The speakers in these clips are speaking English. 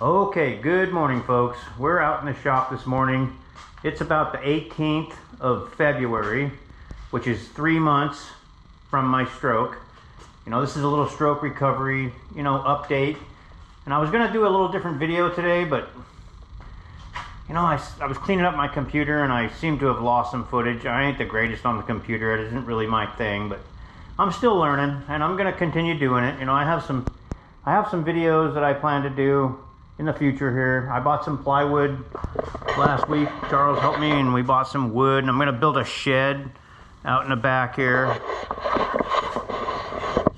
Okay, good morning folks. We're out in the shop this morning. It's about the 18th of February, which is 3 months from my stroke. You know, this is a little stroke recovery, update. And I was gonna do a little different video today, but I was cleaning up my computer and I seem to have lost some footage. I ain't the greatest on the computer. It isn't really my thing, but I'm still learning and I'm gonna continue doing it. I have some videos that I plan to do in the future here. I bought some plywood last week. Charles helped me and we bought some wood, and I'm gonna build a shed out in the back here.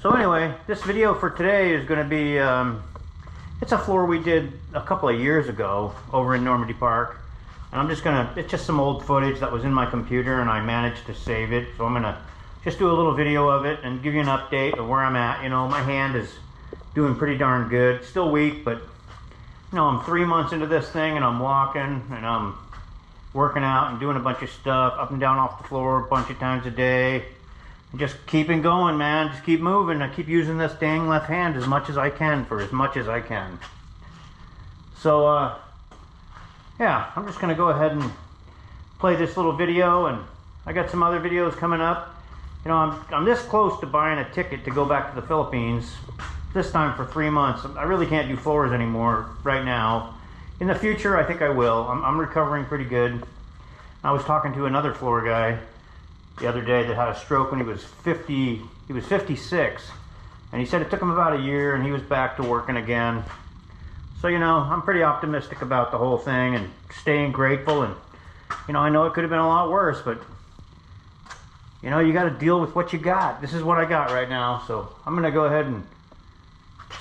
So anyway, this video for today is gonna be, it's a floor we did a couple of years ago over in Normandy Park. And it's just some old footage that was in my computer and I managed to save it. So I'm gonna just do a little video of it and give you an update of where I'm at. My hand is doing pretty darn good. Still weak, but I'm 3 months into this thing and I'm walking and I'm working out and doing a bunch of stuff up and down off the floor a bunch of times a day. And just keeping going, man. Just keep moving. I keep using this dang left hand as much as I can for as much as I can. So, yeah, I'm just gonna go ahead and play this little video, and I got some other videos coming up. I'm this close to buying a ticket to go back to the Philippines. This time for 3 months. I really can't do floors anymore right now. In the future, I think I will. I'm recovering pretty good. I was talking to another floor guy the other day that had a stroke when he was 50. He was 56, and he said it took him about a year, and he was back to working again. So I'm pretty optimistic about the whole thing and staying grateful. And I know it could have been a lot worse, but you got to deal with what you got. This is what I got right now. So I'm gonna go ahead and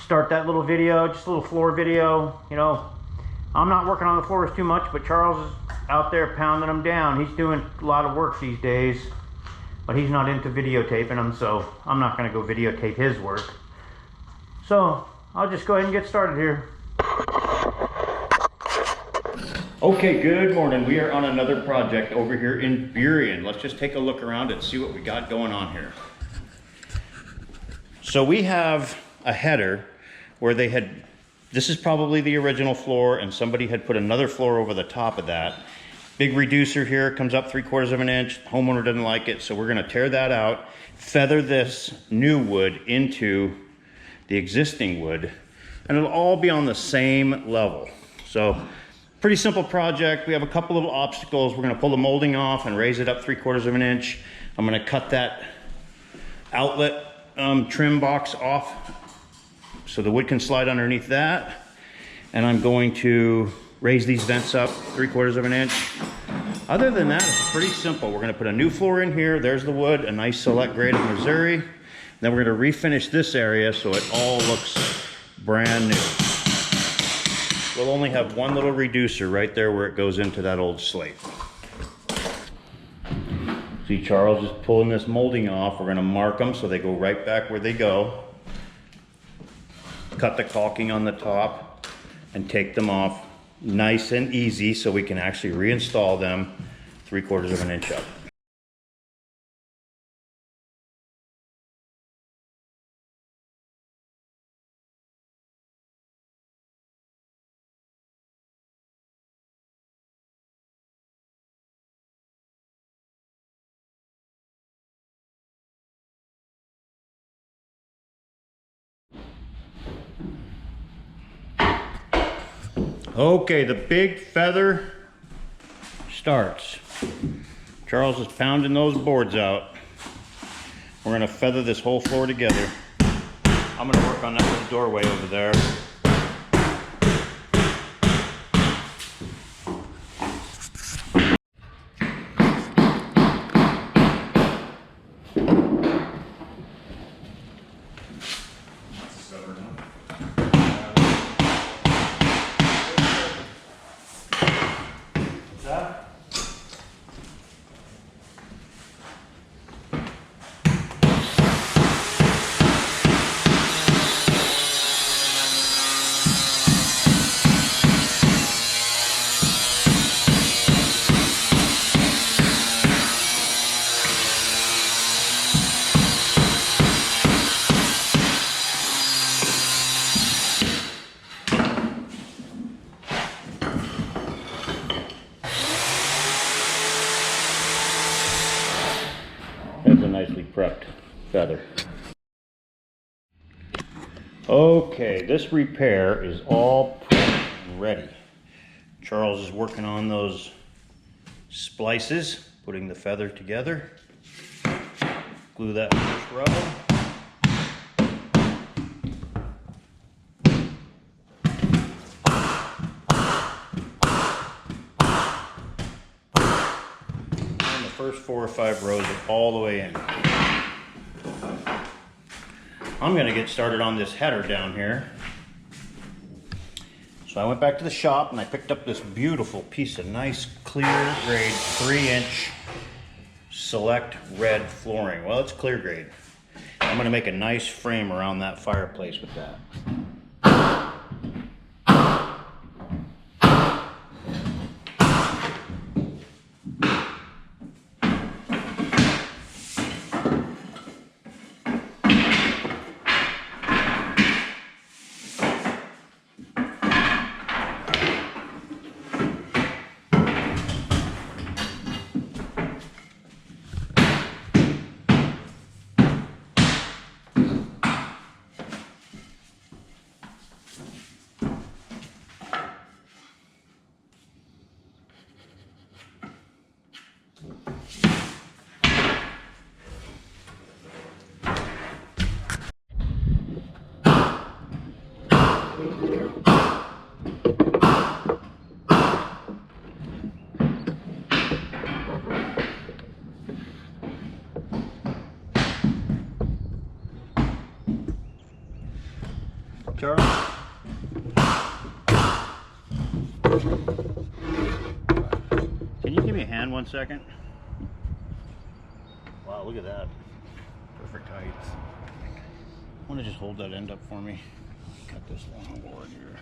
start that little video, just a little floor video. I'm not working on the floors too much, but Charles is out there pounding them down. He's doing a lot of work these days, but he's not into videotaping them, so I'm not going to go videotape his work. So I'll just go ahead and get started here. Okay, good morning. We are on another project over here in Burien. Let's just take a look around and see what we got going on here. So we have a header where this is probably the original floor, and somebody had put another floor over the top of that. Big reducer here, comes up 3/4 of an inch. Homeowner doesn't like it, so we're gonna tear that out, feather this new wood into the existing wood, and it'll all be on the same level. So pretty simple project. We have a couple little obstacles. We're gonna pull the molding off and raise it up 3/4 of an inch. I'm gonna cut that outlet trim box off so the wood can slide underneath that, and I'm going to raise these vents up 3/4 of an inch. Other than that, it's pretty simple. We're going to put a new floor in here. There's the wood, a nice select grade of Missouri. Then we're going to refinish this area so it all looks brand new. We'll only have one little reducer right there where it goes into that old slate. See, Charles is pulling this molding off. We're going to mark them so they go right back where they go. Cut the caulking on the top and take them off nice and easy so we can actually reinstall them 3/4 of an inch up. Okay, the big feather starts. Charles is pounding those boards out. We're gonna feather this whole floor together. I'm gonna work on that little doorway over there. prepped feather. Okay, this repair is all prepped and ready. Charles is working on those splices, putting the feather together. Glue that first row. And the first 4 or 5 rows are all the way in. I'm going to get started on this header down here. So I went back to the shop and I picked up this beautiful piece of nice clear grade 3-inch select red flooring. Well, it's clear grade. I'm going to make a nice frame around that fireplace with that. Charles? Can you give me a hand 1 second? Wow, look at that. Perfect height. Want to just hold that end up for me? Cut this long board here.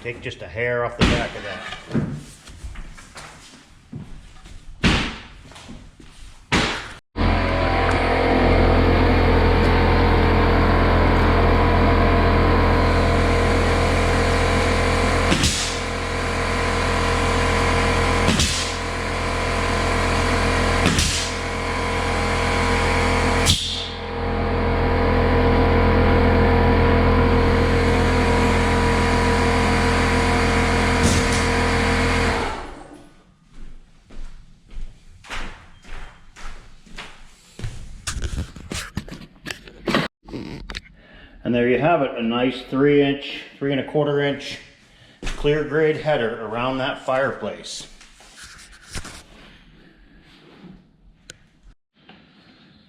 Take just a hair off the back of that. And there you have it, a nice 3-inch, 3 1/4 inch clear grade header around that fireplace.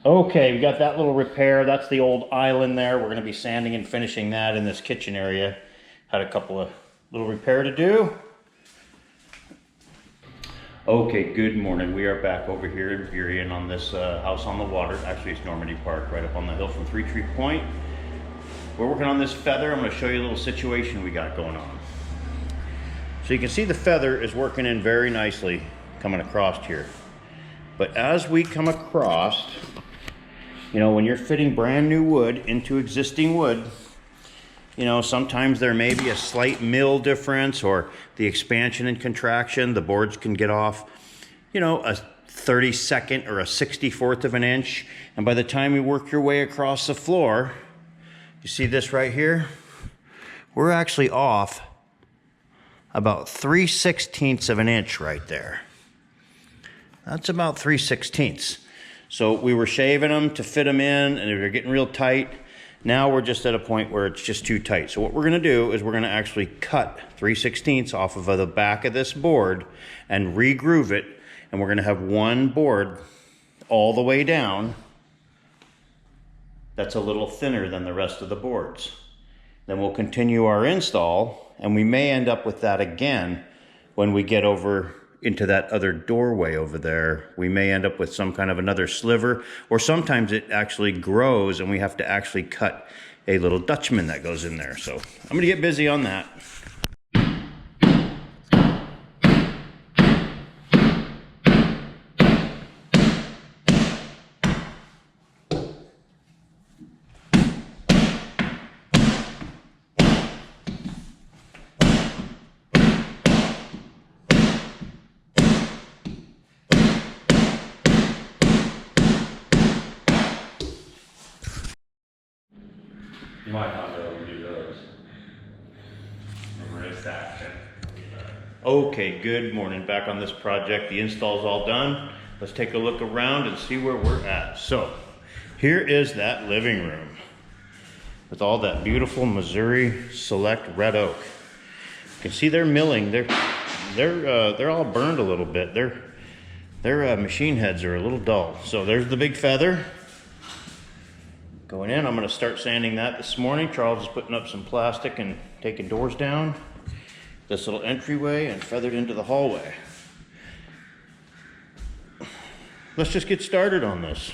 Okay, we got that little repair. That's the old island there. We're going to be sanding and finishing that in this kitchen area. Had a couple of little repair to do. Okay, good morning. We are back over here in Burien on this house on the water. Actually, it's Normandy Park, right up on the hill from Three Tree Point. We're working on this feather. I'm going to show you a little situation we got going on. So you can see the feather is working in very nicely coming across here. But as we come across, you know, when you're fitting brand new wood into existing wood, you know, sometimes there may be a slight mill difference or the expansion and contraction. The boards can get off, you know, a 32nd or a 64th of an inch. And by the time you work your way across the floor, you see this right here? We're actually off about 3/16 of an inch right there. That's about 3/16. So we were shaving them to fit them in and they were getting real tight. Now we're just at a point where it's just too tight. So what we're gonna do is we're gonna actually cut 3/16 off of the back of this board and re-groove it. And we're gonna have one board all the way down that's a little thinner than the rest of the boards. Then we'll continue our install, and we may end up with that again when we get over into that other doorway over there. We may end up with some kind of another sliver, or sometimes it actually grows and we have to actually cut a little Dutchman that goes in there. So I'm gonna get busy on that. You might not be able to do those. Wrist action. Okay, good morning. Back on this project. The install's all done. Let's take a look around and see where we're at. So, here is that living room with all that beautiful Missouri Select red oak. You can see they're milling. They're all burned a little bit. Their machine heads are a little dull. So there's the big feather. Going in, I'm going to start sanding that this morning. Charles is putting up some plastic and taking doors down. This little entryway and feathered into the hallway. Let's just get started on this.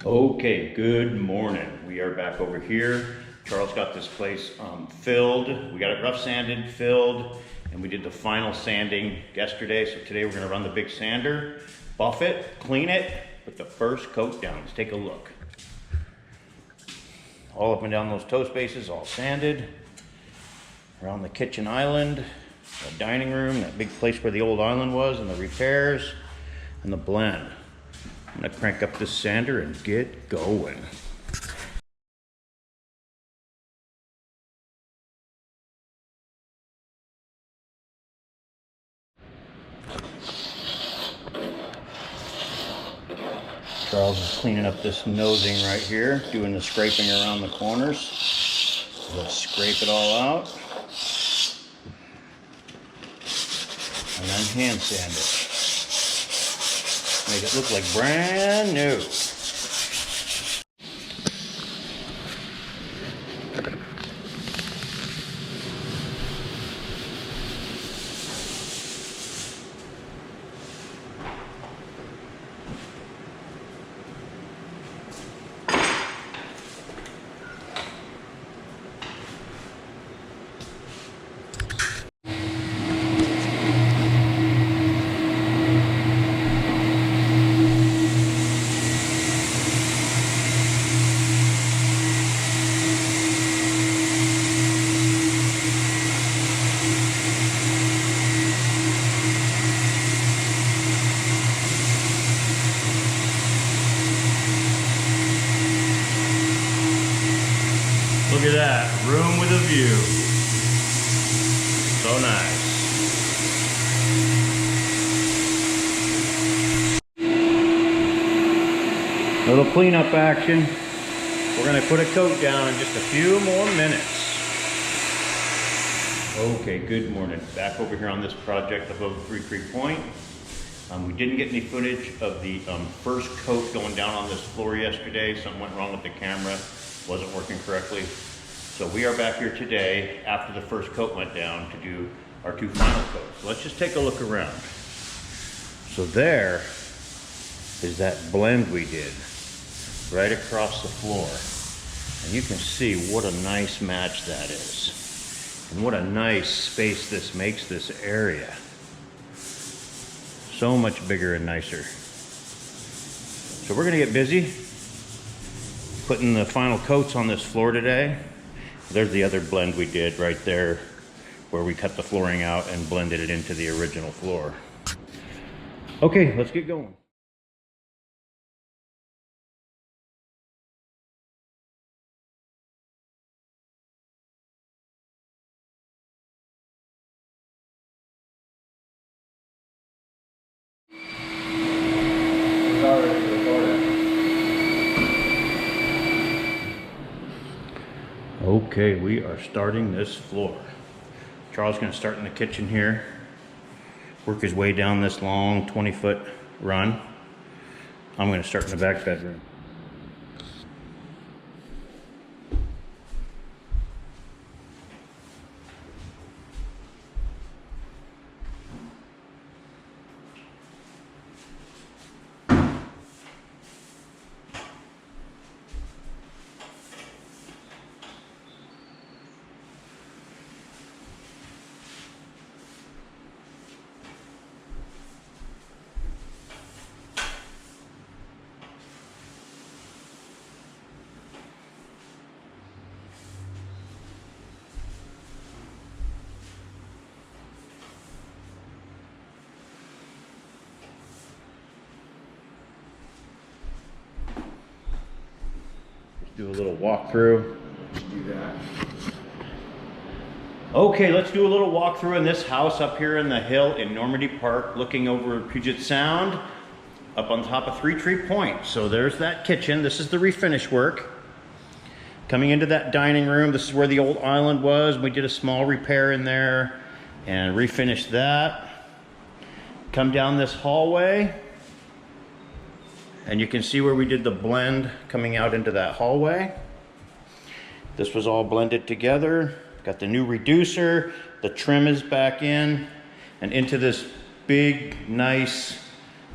Okay, good morning. We are back over here. Charles got this place filled. We got it rough sanded, filled, and we did the final sanding yesterday. So today we're gonna run the big sander, buff it, clean it, put the first coat down. Let's take a look. All up and down those toe spaces, all sanded. Around the kitchen island, the dining room, that big place where the old island was, and the repairs, and the blend. I'm gonna crank up this sander and get going. Charles is cleaning up this nosing right here, doing the scraping around the corners. Let's scrape it all out. And then hand sand it. Make it look like brand new. Look at that, room with a view. So nice. Little cleanup action. We're gonna put a coat down in just a few more minutes. Okay, good morning. Back over here on this project above Three Creek Point. We didn't get any footage of the first coat going down on this floor yesterday. Something went wrong with the camera. Wasn't working correctly. So we are back here today after the first coat went down to do our two final coats. Let's just take a look around. So there is that blend we did right across the floor. And you can see what a nice match that is. And what a nice space this makes this area. So much bigger and nicer. So we're gonna get busy putting the final coats on this floor today. There's the other blend we did right there where we cut the flooring out and blended it into the original floor. Okay, let's get going. Okay, we are starting this floor. Charles is going to start in the kitchen here, work his way down this long 20-foot run. I'm going to start in the back bedroom. Do a little walkthrough. Do that. Okay, let's do a little walkthrough in this house up here in the hill in Normandy Park, looking over Puget Sound, up on top of Three Tree Point. So there's that kitchen. This is the refinish work. Coming into that dining room, this is where the old island was. We did a small repair in there and refinished that. Come down this hallway, and you can see where we did the blend coming out into that hallway. This was all blended together. Got the new reducer, the trim is back in, and into this big, nice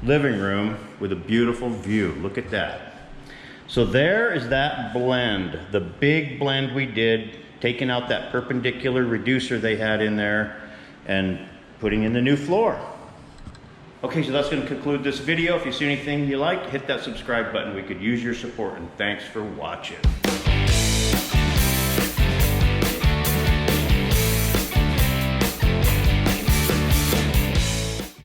living room with a beautiful view. Look at that. So there is that blend, the big blend we did, taking out that perpendicular reducer they had in there and putting in the new floor. Okay, so that's going to conclude this video. If you see anything you like, hit that subscribe button. We could use your support, and thanks for watching.